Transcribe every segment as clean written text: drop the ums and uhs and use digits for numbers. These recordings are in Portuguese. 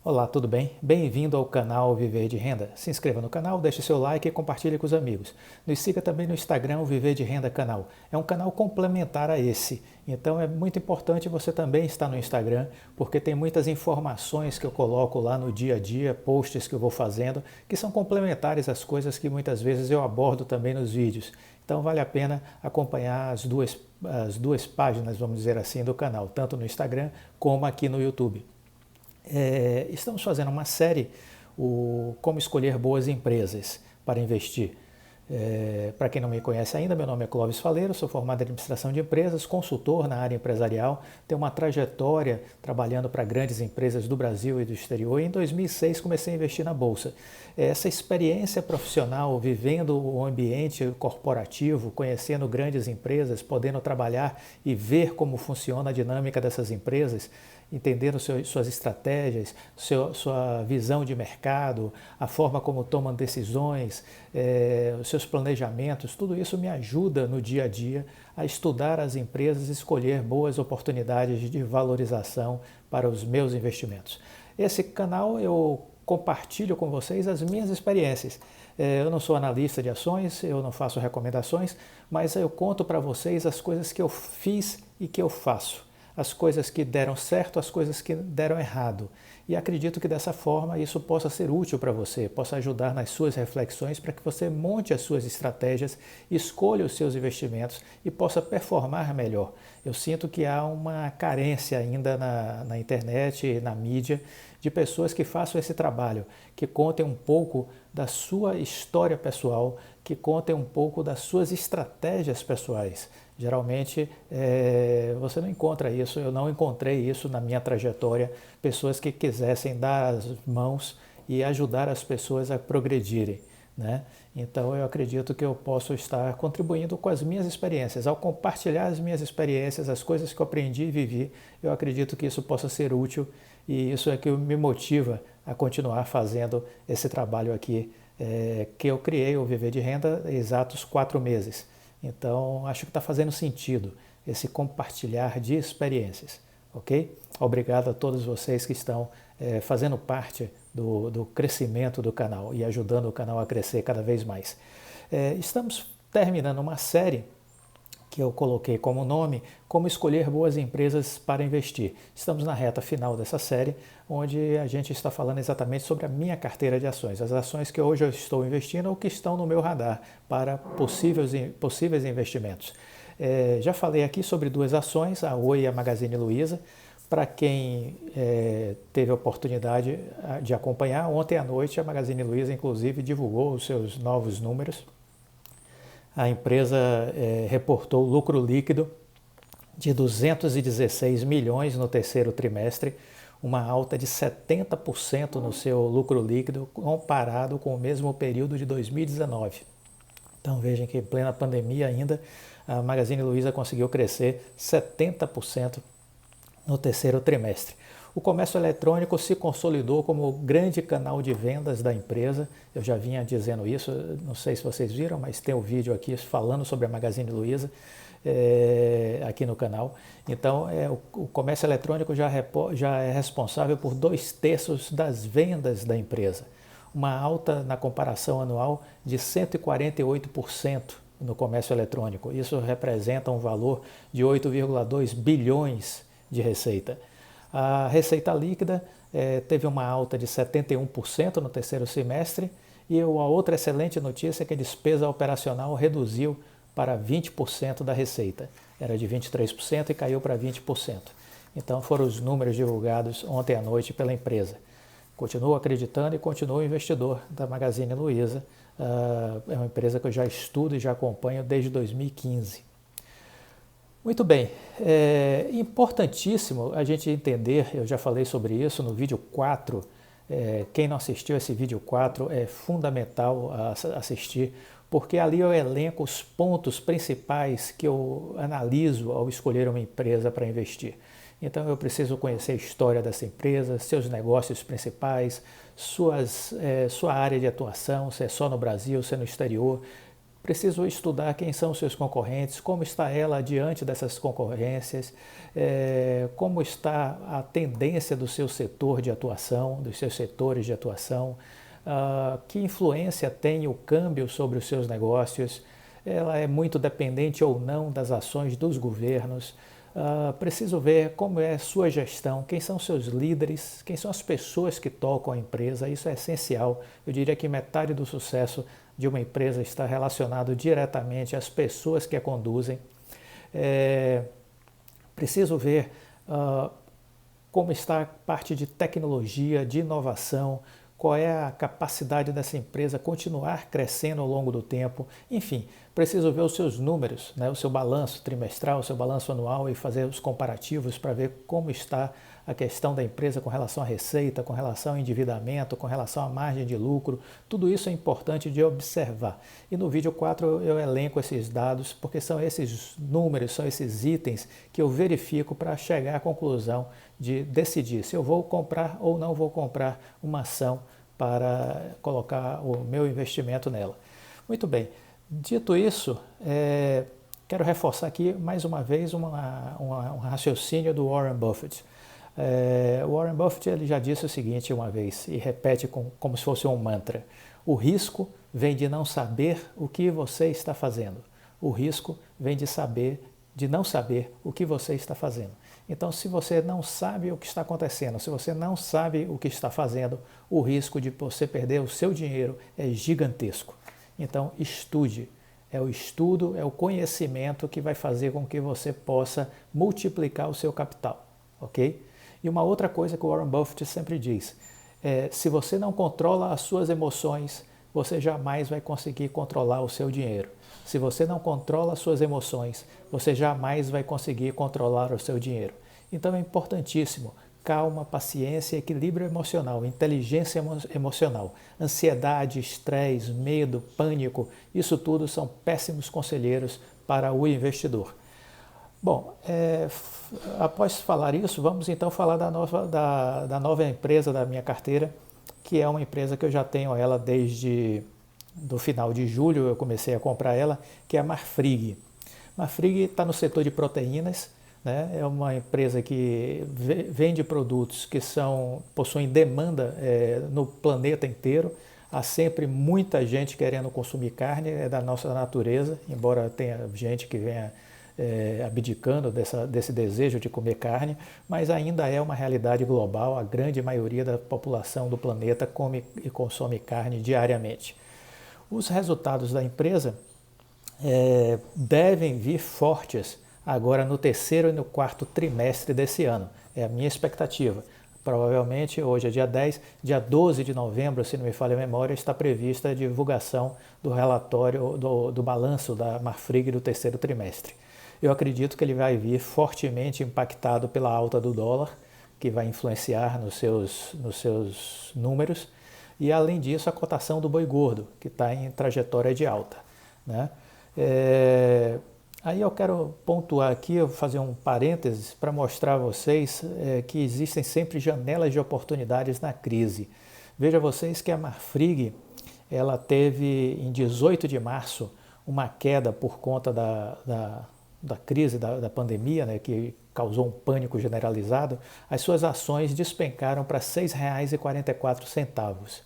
Olá, tudo bem? Bem-vindo ao canal Viver de Renda. Se inscreva no canal, deixe seu like e compartilhe com os amigos. Nos siga também no Instagram, o Viver de Renda Canal. É um canal complementar a esse, então é muito importante você também estar no Instagram, porque tem muitas informações que eu coloco lá no dia a dia, posts que eu vou fazendo, que são complementares às coisas que muitas vezes eu abordo também nos vídeos. Então vale a pena acompanhar as duas páginas, vamos dizer assim, do canal, tanto no Instagram como aqui no YouTube. Estamos fazendo uma série, o Como Escolher Boas Empresas para Investir. Para quem não me conhece ainda, meu nome é Clóvis Faleiro, sou formado em Administração de Empresas, consultor na área empresarial, tenho uma trajetória trabalhando para grandes empresas do Brasil e do exterior e em 2006 comecei a investir na Bolsa. Essa experiência profissional, vivendo o ambiente corporativo, conhecendo grandes empresas, podendo trabalhar e ver como funciona a dinâmica dessas empresas, entendendo suas estratégias, sua visão de mercado, a forma como tomam decisões, os seus planejamentos, tudo isso me ajuda no dia a dia a estudar as empresas e escolher boas oportunidades de valorização para os meus investimentos. Esse canal eu compartilho com vocês as minhas experiências. Eu não sou analista de ações, eu não faço recomendações, mas eu conto para vocês as coisas que eu fiz e que eu faço. As coisas que deram certo, as coisas que deram errado. E acredito que dessa forma isso possa ser útil para você, possa ajudar nas suas reflexões para que você monte as suas estratégias, escolha os seus investimentos e possa performar melhor. Eu sinto que há uma carência ainda na internet, na mídia, de pessoas que façam esse trabalho, que contem um pouco da sua história pessoal, que contem um pouco das suas estratégias pessoais. Geralmente você não encontra isso, eu não encontrei isso na minha trajetória, pessoas que quisessem dar as mãos e ajudar as pessoas a progredirem, né? Então eu acredito que eu posso estar contribuindo com as minhas experiências. Ao compartilhar as minhas experiências, as coisas que eu aprendi e vivi, eu acredito que isso possa ser útil e isso é que me motiva a continuar fazendo esse trabalho aqui, que eu criei o Viver de Renda há exatos 4 meses. Então, acho que está fazendo sentido esse compartilhar de experiências, ok? Obrigado a todos vocês que estão fazendo parte do crescimento do canal e ajudando o canal a crescer cada vez mais. Estamos terminando uma série que eu coloquei como nome, Como Escolher Boas Empresas para Investir. Estamos na reta final dessa série, onde a gente está falando exatamente sobre a minha carteira de ações, as ações que hoje eu estou investindo ou que estão no meu radar para possíveis investimentos. Já falei aqui sobre 2 ações, a Oi e a Magazine Luiza. Para quem teve a oportunidade de acompanhar, ontem à noite a Magazine Luiza, inclusive, divulgou os seus novos números. A empresa reportou lucro líquido de 216 milhões no terceiro trimestre, uma alta de 70% no seu lucro líquido comparado com o mesmo período de 2019. Então vejam que em plena pandemia ainda, a Magazine Luiza conseguiu crescer 70% no terceiro trimestre. O comércio eletrônico se consolidou como o grande canal de vendas da empresa. Eu já vinha dizendo isso, não sei se vocês viram, mas tem um vídeo aqui falando sobre a Magazine Luiza aqui no canal. Então, o comércio eletrônico já é responsável por 2/3 das vendas da empresa. Uma alta na comparação anual de 148% no comércio eletrônico. Isso representa um valor de 8,2 bilhões de receita. A receita líquida teve uma alta de 71% no terceiro semestre e a outra excelente notícia é que a despesa operacional reduziu para 20% da receita. Era de 23% e caiu para 20%. Então foram os números divulgados ontem à noite pela empresa. Continuo acreditando e continuo investidor da Magazine Luiza. É uma empresa que eu já estudo e já acompanho desde 2015. Muito bem, é importantíssimo a gente entender, eu já falei sobre isso no vídeo 4, quem não assistiu esse vídeo 4 é fundamental assistir, porque ali eu elenco os pontos principais que eu analiso ao escolher uma empresa para investir. Então eu preciso conhecer a história dessa empresa, seus negócios principais, sua área de atuação, se é só no Brasil, se é no exterior, preciso estudar quem são os seus concorrentes, como está ela diante dessas concorrências, como está a tendência do seu setor de atuação, dos seus setores de atuação, que influência tem o câmbio sobre os seus negócios, ela é muito dependente ou não das ações dos governos. Preciso ver como é a sua gestão, quem são seus líderes, quem são as pessoas que tocam a empresa, isso é essencial. Eu diria que metade do sucesso de uma empresa está relacionado diretamente às pessoas que a conduzem. Preciso ver como está a parte de tecnologia, de inovação, qual é a capacidade dessa empresa continuar crescendo ao longo do tempo. Enfim, preciso ver os seus números, né, o seu balanço trimestral, o seu balanço anual e fazer os comparativos para ver como está a questão da empresa com relação à receita, com relação ao endividamento, com relação à margem de lucro. Tudo isso é importante de observar. E no vídeo 4 eu elenco esses dados, porque são esses números, são esses itens que eu verifico para chegar à conclusão de decidir se eu vou comprar ou não vou comprar uma ação para colocar o meu investimento nela. Muito bem, dito isso, quero reforçar aqui mais uma vez um raciocínio do Warren Buffett. O Warren Buffett ele já disse o seguinte uma vez, e repete como se fosse um mantra: o risco vem de não saber o que você está fazendo. O risco vem de não saber o que você está fazendo. Então, se você não sabe o que está acontecendo, se você não sabe o que está fazendo, o risco de você perder o seu dinheiro é gigantesco. Então, estude. É o estudo, é o conhecimento que vai fazer com que você possa multiplicar o seu capital, ok? E uma outra coisa que o Warren Buffett sempre diz, se você não controla as suas emoções, você jamais vai conseguir controlar o seu dinheiro. Se você não controla as suas emoções, você jamais vai conseguir controlar o seu dinheiro. Então é importantíssimo calma, paciência, equilíbrio emocional, inteligência emocional, ansiedade, estresse, medo, pânico, isso tudo são péssimos conselheiros para o investidor. Bom, após falar isso, vamos então falar da nova empresa da minha carteira, que é uma empresa que eu já tenho ela desde do final de julho, eu comecei a comprar ela, que é a Marfrig. Marfrig está no setor de proteínas, né? É uma empresa que vende produtos que possuem demanda no planeta inteiro. Há sempre muita gente querendo consumir carne, é da nossa natureza, embora tenha gente que venha abdicando desse desejo de comer carne, mas ainda é uma realidade global, a grande maioria da população do planeta come e consome carne diariamente. Os resultados da empresa devem vir fortes agora no terceiro e no quarto trimestre desse ano, é a minha expectativa. Provavelmente hoje é dia 10, dia 12 de novembro, se não me falha a memória, está prevista a divulgação do relatório do balanço da Marfrig do terceiro trimestre. Eu acredito que ele vai vir fortemente impactado pela alta do dólar, que vai influenciar nos seus números, e além disso a cotação do boi gordo, que está em trajetória de alta, né? Aí eu quero pontuar aqui, eu vou fazer um parênteses para mostrar a vocês que existem sempre janelas de oportunidades na crise. Veja vocês que a Marfrig, ela teve em 18 de março uma queda por conta da crise, da pandemia, né, que causou um pânico generalizado. As suas ações despencaram para R$ 6,44.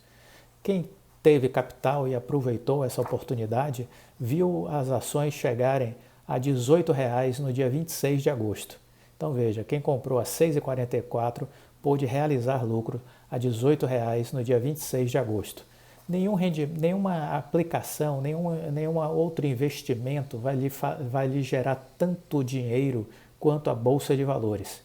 Quem teve capital e aproveitou essa oportunidade, viu as ações chegarem a R$ 18,00 no dia 26 de agosto. Então veja, quem comprou a R$ 6,44 pôde realizar lucro a R$ 18,00 no dia 26 de agosto. Nenhuma aplicação, nenhum outro investimento vai lhe gerar tanto dinheiro quanto a Bolsa de Valores.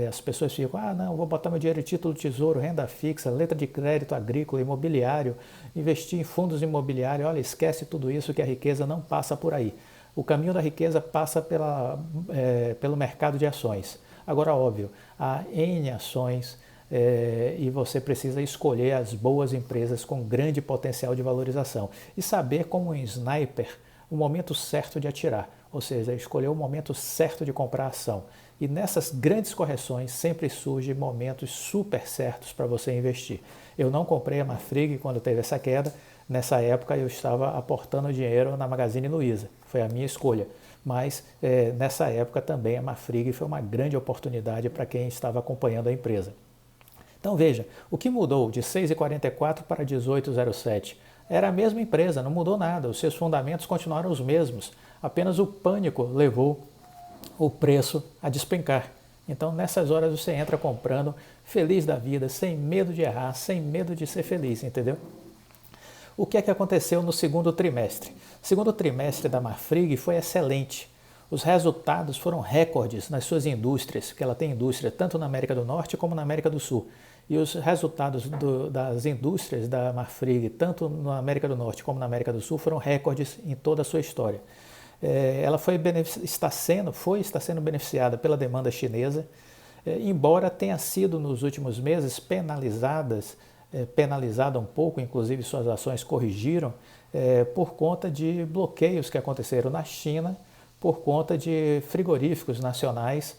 As pessoas ficam, não, vou botar meu dinheiro em título tesouro, renda fixa, letra de crédito agrícola, imobiliário, investir em fundos imobiliários. Olha, esquece tudo isso que a riqueza não passa por aí. O caminho da riqueza passa pelo mercado de ações. Agora, óbvio, há N ações e você precisa escolher as boas empresas com grande potencial de valorização e saber como um sniper o momento certo de atirar, ou seja, escolher o momento certo de comprar a ação. E nessas grandes correções sempre surgem momentos super certos para você investir. Eu não comprei a Marfrig quando teve essa queda, Nessa época eu estava aportando dinheiro na Magazine Luiza, foi a minha escolha. Mas nessa época também a Marfrig foi uma grande oportunidade para quem estava acompanhando a empresa. Então veja, o que mudou de 6,44 para 18,07? Era a mesma empresa, não mudou nada, os seus fundamentos continuaram os mesmos, apenas o pânico levou o preço a despencar. Então nessas horas você entra comprando feliz da vida, sem medo de errar, sem medo de ser feliz, entendeu? O que é que aconteceu no segundo trimestre? O segundo trimestre da Marfrig foi excelente. Os resultados foram recordes nas suas indústrias, que ela tem indústria tanto na América do Norte como na América do Sul. E os resultados das indústrias da Marfrig, tanto na América do Norte como na América do Sul, foram recordes em toda a sua história. Ela está sendo beneficiada pela demanda chinesa, embora tenha sido nos últimos meses penalizada um pouco, inclusive suas ações corrigiram, por conta de bloqueios que aconteceram na China, por conta de frigoríficos nacionais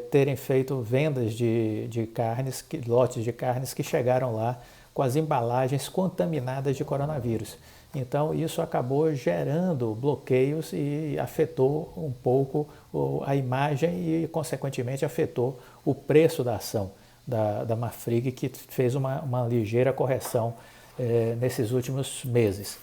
terem feito vendas de carnes, lotes de carnes que chegaram lá com as embalagens contaminadas de coronavírus. Então isso acabou gerando bloqueios e afetou um pouco a imagem e, consequentemente, afetou o preço da ação da Marfrig, que fez uma ligeira correção nesses últimos meses.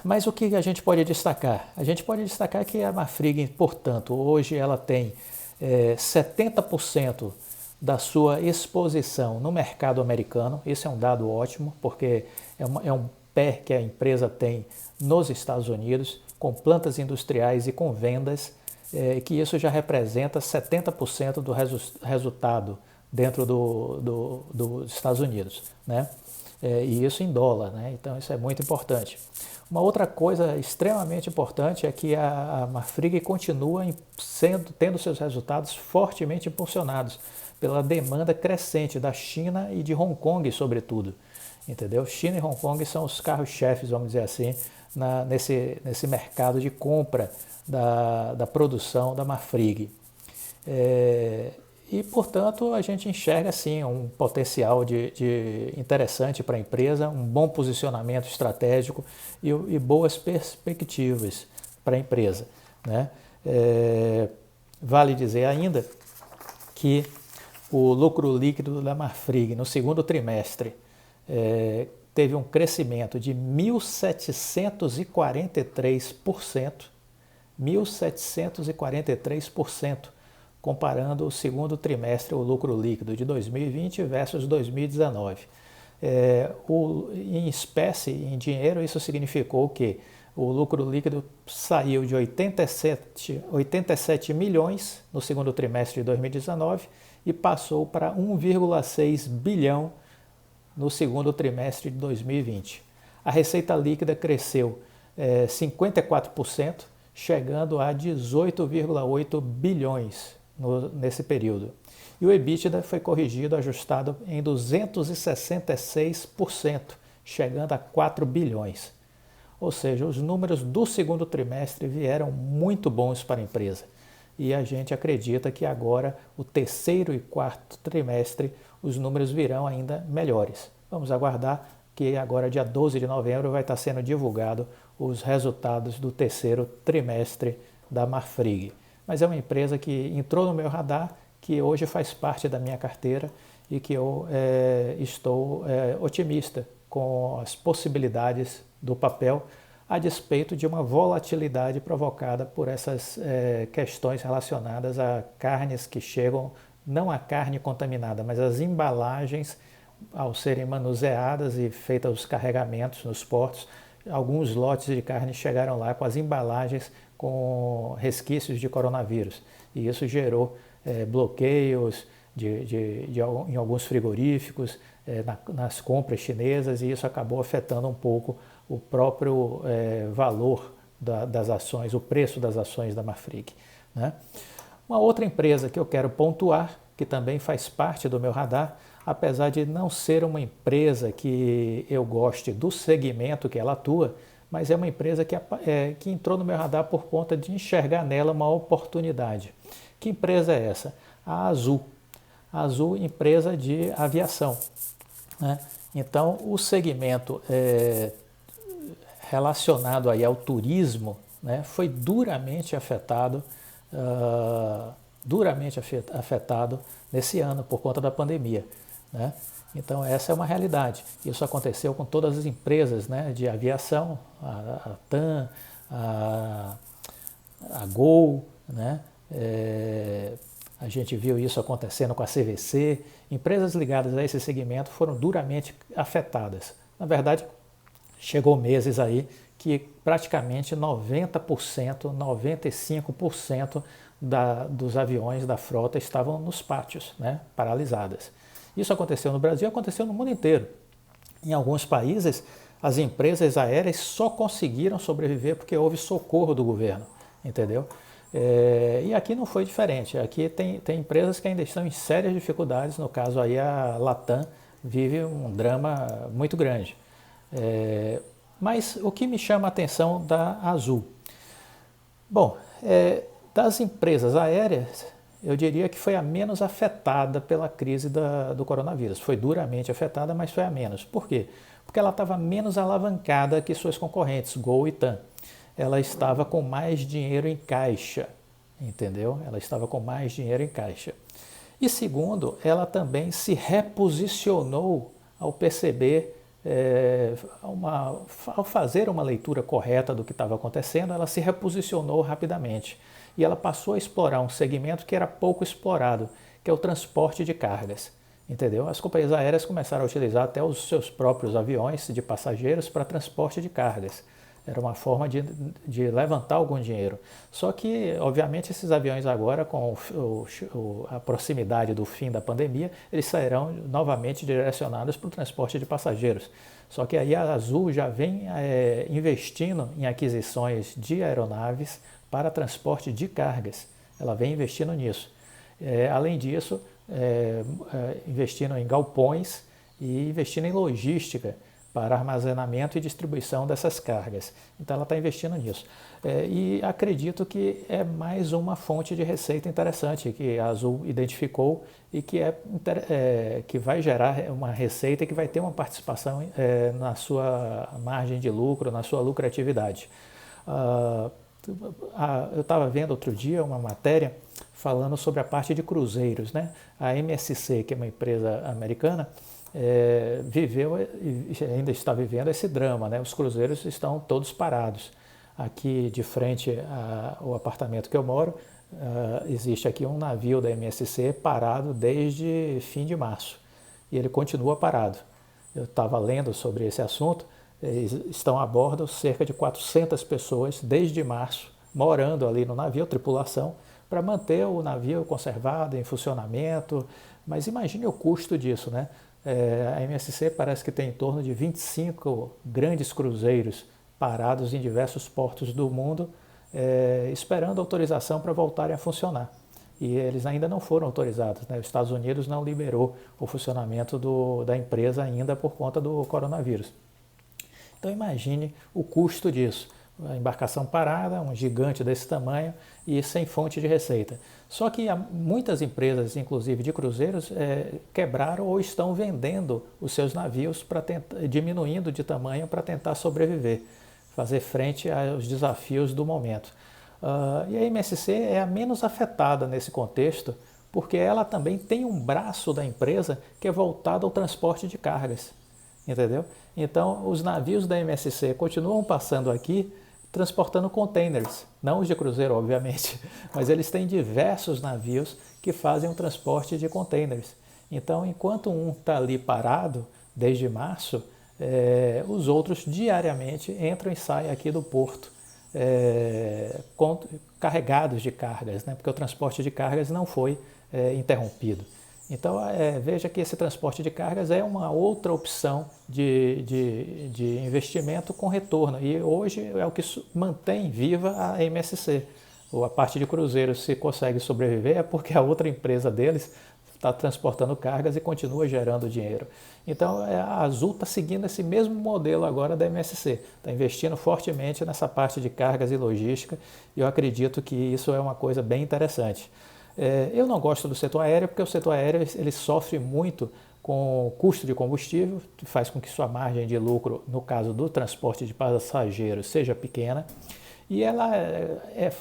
Mas o que a gente pode destacar? A gente pode destacar que a Marfrig, portanto, hoje ela tem 70% da sua exposição no mercado americano. Esse é um dado ótimo, porque é um pé que a empresa tem nos Estados Unidos, com plantas industriais e com vendas, que isso já representa 70% do resultado dentro dos Estados Unidos, né? E isso em dólar, né? Então isso é muito importante. Uma outra coisa extremamente importante é que a Marfrig continua tendo seus resultados fortemente impulsionados pela demanda crescente da China e de Hong Kong, sobretudo. Entendeu? China e Hong Kong são os carros-chefes, vamos dizer assim, nesse mercado de compra da produção da Marfrig. E, portanto, a gente enxerga assim, um potencial de interessante para a empresa, um bom posicionamento estratégico e boas perspectivas para a empresa, né? Vale dizer ainda que o lucro líquido da Marfrig no segundo trimestre teve um crescimento de 1.743%, comparando o segundo trimestre, o lucro líquido de 2020 versus 2019. Em espécie, em dinheiro, isso significou que o lucro líquido saiu de 87 milhões no segundo trimestre de 2019 e passou para 1,6 bilhão no segundo trimestre de 2020. A receita líquida cresceu 54%, chegando a 18,8 bilhões nesse período. E o EBITDA foi corrigido, ajustado em 266%, chegando a 4 bilhões. Ou seja, os números do segundo trimestre vieram muito bons para a empresa. E a gente acredita que agora, o terceiro e quarto trimestre, os números virão ainda melhores. Vamos aguardar que agora, dia 12 de novembro, vai estar sendo divulgado os resultados do terceiro trimestre da Marfrig. Mas é uma empresa que entrou no meu radar, que hoje faz parte da minha carteira e que eu estou otimista com as possibilidades do papel, a despeito de uma volatilidade provocada por essas questões relacionadas a carnes que chegam, não a carne contaminada, mas as embalagens, ao serem manuseadas e feitos os carregamentos nos portos, alguns lotes de carne chegaram lá com as embalagens com resquícios de coronavírus. E isso gerou bloqueios em alguns frigoríficos, nas compras chinesas, e isso acabou afetando um pouco o próprio valor das ações, o preço das ações da Marfrig, né? Uma outra empresa que eu quero pontuar, que também faz parte do meu radar, apesar de não ser uma empresa que eu goste do segmento que ela atua, mas é uma empresa que entrou no meu radar por conta de enxergar nela uma oportunidade. Que empresa é essa? A Azul. A Azul, empresa de aviação, né? Então, o segmento relacionado aí ao turismo, né, foi duramente afetado nesse ano por conta da pandemia, né? Então essa é uma realidade. Isso aconteceu com todas as empresas, né, de aviação, a TAM, a Gol, né? A gente viu isso acontecendo com a CVC. Empresas ligadas a esse segmento foram duramente afetadas. Na verdade, chegou meses aí que praticamente 90%, 95% dos aviões da frota estavam nos pátios, né, paralisadas. Isso aconteceu no Brasil, aconteceu no mundo inteiro. Em alguns países, as empresas aéreas só conseguiram sobreviver porque houve socorro do governo, entendeu? E aqui não foi diferente. Aqui tem empresas que ainda estão em sérias dificuldades. No caso aí a Latam vive um drama muito grande. Mas o que me chama a atenção da Azul? Bom, das empresas aéreas, eu diria que foi a menos afetada pela crise do coronavírus. Foi duramente afetada, mas foi a menos. Por quê? Porque ela estava menos alavancada que suas concorrentes, Gol e TAM. Ela estava com mais dinheiro em caixa, entendeu? Ela estava com mais dinheiro em caixa. E segundo, ela também se reposicionou ao perceber, ao fazer uma leitura correta do que estava acontecendo, ela se reposicionou rapidamente. E ela passou a explorar um segmento que era pouco explorado, que é o transporte de cargas. Entendeu? As companhias aéreas começaram a utilizar até os seus próprios aviões de passageiros para transporte de cargas. Era uma forma de levantar algum dinheiro. Só que, obviamente, esses aviões agora, com a proximidade do fim da pandemia, eles sairão novamente direcionados para o transporte de passageiros. Só que aí a Azul já vem investindo em aquisições de aeronaves para transporte de cargas. Ela vem investindo nisso. Além disso, investindo em galpões e investindo em logística para armazenamento e distribuição dessas cargas. Então ela está investindo nisso. E acredito que é mais uma fonte de receita interessante que a Azul identificou e que vai gerar uma receita que vai ter uma participação na sua margem de lucro, na sua lucratividade. Eu estava vendo outro dia uma matéria falando sobre a parte de cruzeiros, né? A MSC, que é uma empresa americana, viveu e ainda está vivendo esse drama, né? Os cruzeiros estão todos parados. Aqui de frente ao apartamento que eu moro, existe aqui um navio da MSC parado desde fim de março e ele continua parado. Eu estava lendo sobre esse assunto. Estão a bordo cerca de 400 pessoas desde março, morando ali no navio, tripulação, para manter o navio conservado, em funcionamento. Mas imagine o custo disso, né? A MSC parece que tem em torno de 25 grandes cruzeiros parados em diversos portos do mundo, esperando autorização para voltarem a funcionar. E eles ainda não foram autorizados, né? Os Estados Unidos não liberou o funcionamento da empresa ainda por conta do coronavírus. Então imagine o custo disso. A embarcação parada, um gigante desse tamanho e sem fonte de receita. Só que muitas empresas, inclusive de cruzeiros, quebraram ou estão vendendo os seus navios, diminuindo de tamanho para tentar sobreviver, fazer frente aos desafios do momento. E a MSC é a menos afetada nesse contexto, porque ela também tem um braço da empresa que é voltado ao transporte de cargas. Entendeu? Então, os navios da MSC continuam passando aqui transportando containers, não os de cruzeiro, obviamente, mas eles têm diversos navios que fazem o transporte de containers. Então, enquanto um está ali parado desde março, os outros diariamente entram e saem aqui do porto, carregados de cargas, né? Porque o transporte de cargas não foi interrompido. Então, veja que esse transporte de cargas é uma outra opção de investimento com retorno. E hoje é o que mantém viva a MSC. Ou a parte de cruzeiros, se consegue sobreviver, é porque a outra empresa deles está transportando cargas e continua gerando dinheiro. Então, a Azul está seguindo esse mesmo modelo agora da MSC. Está investindo fortemente nessa parte de cargas e logística. E eu acredito que isso é uma coisa bem interessante. Eu não gosto do setor aéreo porque o setor aéreo ele sofre muito com o custo de combustível, faz com que sua margem de lucro, no caso do transporte de passageiros, seja pequena, e ela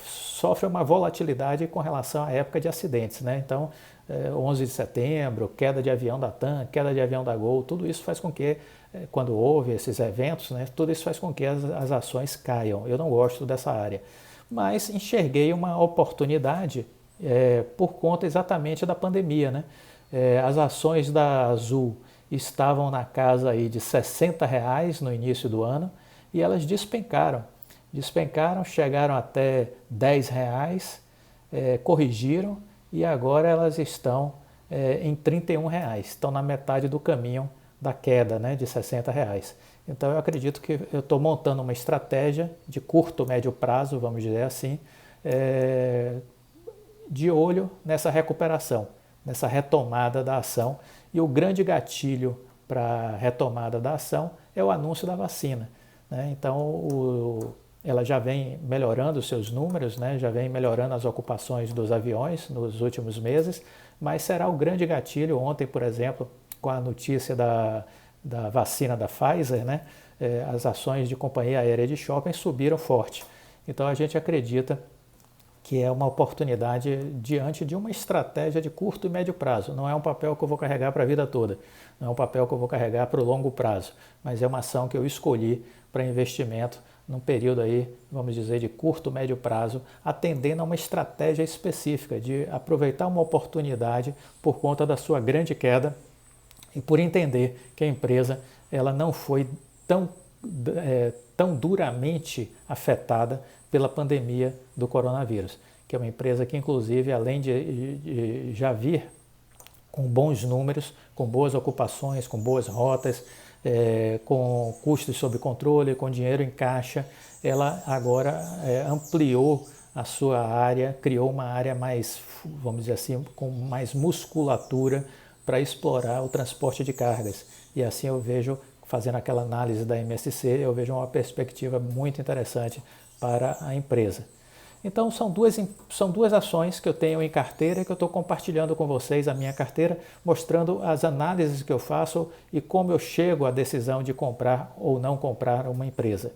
sofre uma volatilidade com relação à época de acidentes, né? Então, 11 de setembro, queda de avião da TAM, queda de avião da Gol, tudo isso faz com que, quando houve esses eventos, né, tudo isso faz com que as ações caiam. Eu não gosto dessa área, mas enxerguei uma oportunidade por conta exatamente da pandemia, né? As ações da Azul estavam na casa aí de R$60 no início do ano e elas despencaram. Despencaram, chegaram até R$10, corrigiram e agora elas estão em R$31. Estão na metade do caminho da queda, né, de R$60. Então eu acredito que eu estou montando uma estratégia de curto, médio prazo, vamos dizer assim, de olho nessa recuperação, nessa retomada da ação. E o grande gatilho para a retomada da ação é o anúncio da vacina, né? Então ela já vem melhorando os seus números, né? Já vem melhorando as ocupações dos aviões nos últimos meses, mas será o grande gatilho. Ontem, por exemplo, com a notícia da vacina da Pfizer, né? As ações de companhia aérea de shopping subiram forte. Então a gente acredita que é uma oportunidade diante de uma estratégia de curto e médio prazo. Não é um papel que eu vou carregar para a vida toda, não é um papel que eu vou carregar para o longo prazo, mas é uma ação que eu escolhi para investimento num período aí, vamos dizer, de curto, médio prazo, atendendo a uma estratégia específica de aproveitar uma oportunidade por conta da sua grande queda e por entender que a empresa ela não foi tão duramente afetada pela pandemia do coronavírus, que é uma empresa que, inclusive, além de já vir com bons números, com boas ocupações, com boas rotas, com custos sob controle, com dinheiro em caixa, ela agora ampliou a sua área, criou uma área mais, vamos dizer assim, com mais musculatura para explorar o transporte de cargas. E assim eu vejo, fazendo aquela análise da MSC, eu vejo uma perspectiva muito interessante para a empresa. Então são duas ações que eu tenho em carteira e que eu estou compartilhando com vocês a minha carteira, mostrando as análises que eu faço e como eu chego à decisão de comprar ou não comprar uma empresa.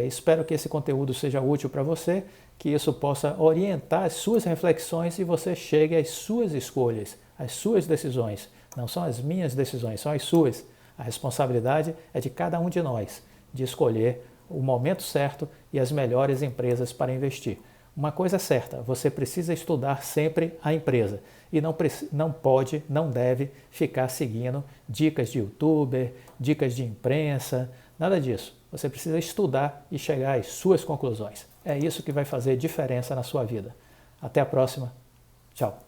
Espero que esse conteúdo seja útil para você, que isso possa orientar as suas reflexões e você chegue às suas escolhas, às suas decisões. Não são as minhas decisões, são as suas. A responsabilidade é de cada um de nós, de escolher o momento certo e as melhores empresas para investir. Uma coisa é certa, você precisa estudar sempre a empresa e não pode, não deve ficar seguindo dicas de youtuber, dicas de imprensa, nada disso. Você precisa estudar e chegar às suas conclusões. É isso que vai fazer diferença na sua vida. Até a próxima. Tchau.